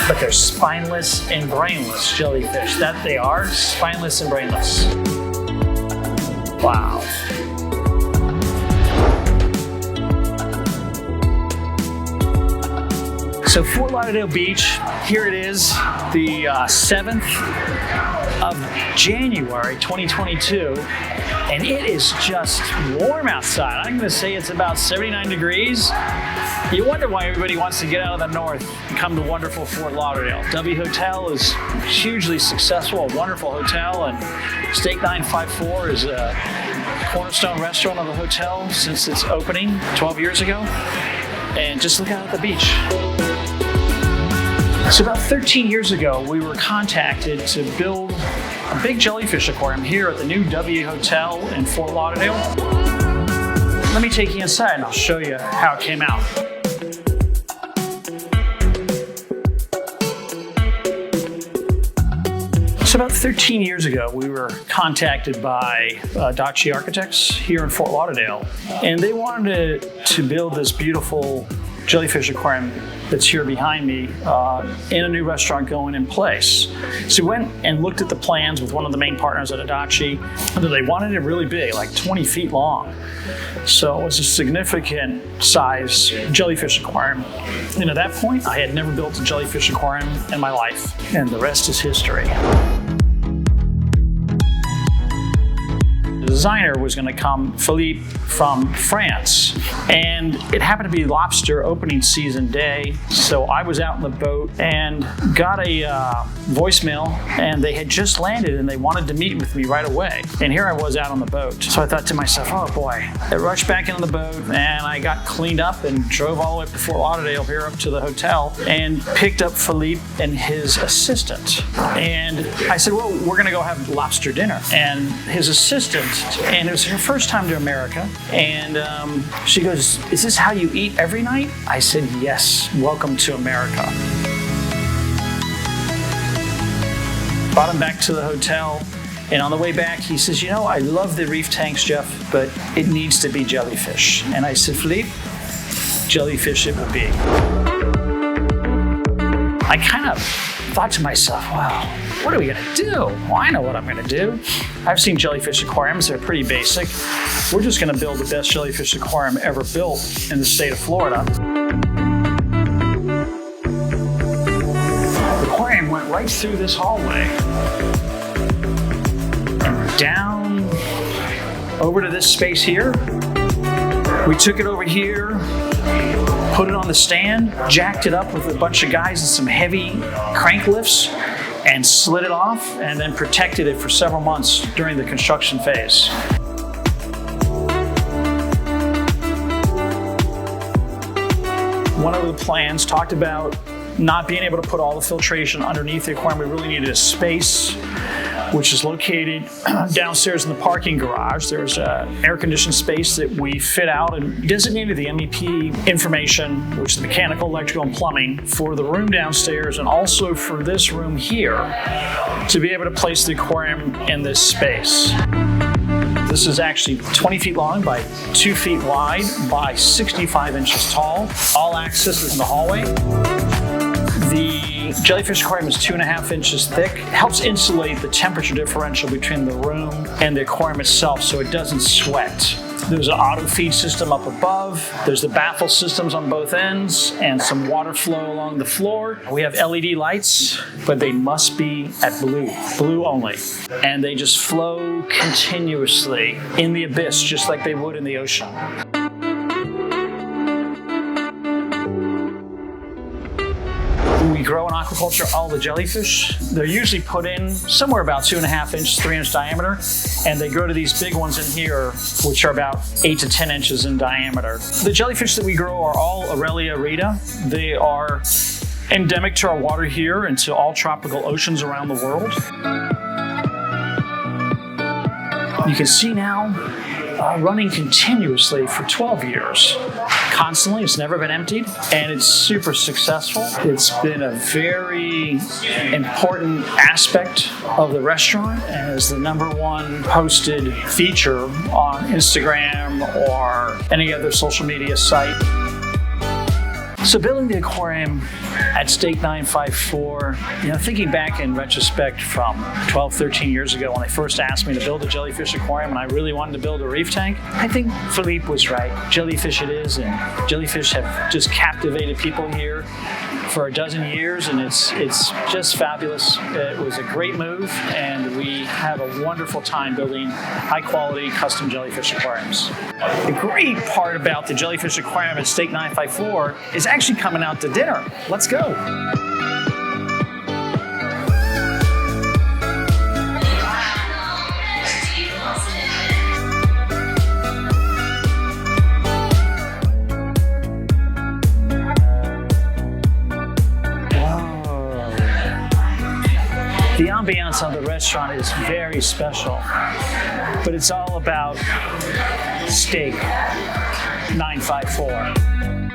but they're spineless and brainless jellyfish. That they are, spineless and brainless. Wow. So Fort Lauderdale Beach, here it is, the 7th of January 2022, and it is just warm outside. I'm gonna say it's about 79 degrees. You wonder why everybody wants to get out of the north and come to wonderful Fort Lauderdale. W Hotel is hugely successful, a wonderful hotel, and Steak 954 is a cornerstone restaurant of the hotel since its opening 12 years ago. And just look out at the beach. So about 13 years ago, we were contacted to build a big jellyfish aquarium here at the new W Hotel in Fort Lauderdale. Let me take you inside and I'll show you how it came out. So about 13 years ago, we were contacted by Dachi Architects here in Fort Lauderdale, and they wanted to build this beautiful jellyfish aquarium that's here behind me in a new restaurant going in place. So we went and looked at the plans with one of the main partners at Adachi. They wanted it really big, like 20 feet long. So it was a significant size jellyfish aquarium. And at that point, I had never built a jellyfish aquarium in my life, and the rest is history. The designer was going to come, Philippe, from France, and it happened to be lobster opening season day, so I was out in the boat and got a voicemail, and they had just landed and they wanted to meet with me right away. And here I was out on the boat. So I thought to myself, oh boy. I rushed back into the boat and I got cleaned up and drove all the way up to Fort Lauderdale here up to the hotel and picked up Philippe and his assistant. And I said, well, we're going to go have lobster dinner. And his assistant, and it was her first time to America, and she goes, is this how you eat every night? I said, yes, welcome to America. Brought him back to the hotel, and on the way back, he says, you know, I love the reef tanks, Jeff, but it needs to be jellyfish. And I said, Philippe, jellyfish it will be. I kind of thought to myself, wow, what are we gonna do? Well, I know what I'm gonna do. I've seen jellyfish aquariums, they're pretty basic. We're just gonna build the best jellyfish aquarium ever built in the state of Florida. The aquarium went right through this hallway and down over to this space here. We took it over here, put it on the stand, jacked it up with a bunch of guys and some heavy crank lifts, and slid it off, and then protected it for several months during the construction phase. One of the plans talked about not being able to put all the filtration underneath the aquarium. We really needed a space which is located downstairs in the parking garage. There's an air-conditioned space that we fit out and designated the MEP information, which is mechanical, electrical, and plumbing, for the room downstairs and also for this room here to be able to place the aquarium in this space. This is actually 20 feet long by 2 feet wide by 65 inches tall. All access is in the hallway. The jellyfish aquarium is 2.5 inches thick. It helps insulate the temperature differential between the room and the aquarium itself so it doesn't sweat. There's an auto feed system up above. There's the baffle systems on both ends and some water flow along the floor. We have LED lights, but they must be at blue only. And they just flow continuously in the abyss, just like they would in the ocean. We grow in aquaculture all the jellyfish. They're usually put in somewhere about 2.5 inches, 3 inch diameter, and they grow to these big ones in here, which are about 8 to 10 inches in diameter. The jellyfish that we grow are all Aurelia rita. They are endemic to our water here and to all tropical oceans around the world. You can see now running continuously for 12 years. Constantly, it's never been emptied, and it's super successful. It's been a very important aspect of the restaurant and is the #1 posted feature on Instagram or any other social media site. So building the aquarium at Stake 954, thinking back in retrospect from 12, 13 years ago when they first asked me to build a jellyfish aquarium and I really wanted to build a reef tank, I think Philippe was right. Jellyfish it is, and jellyfish have just captivated people here for a dozen years, and it's just fabulous. It was a great move, and we have a wonderful time building high-quality custom jellyfish aquariums. The great part about the jellyfish aquarium at Stake 954 is actually coming out to dinner. Let's go. The ambiance of the restaurant is very special, but it's all about Stake 954.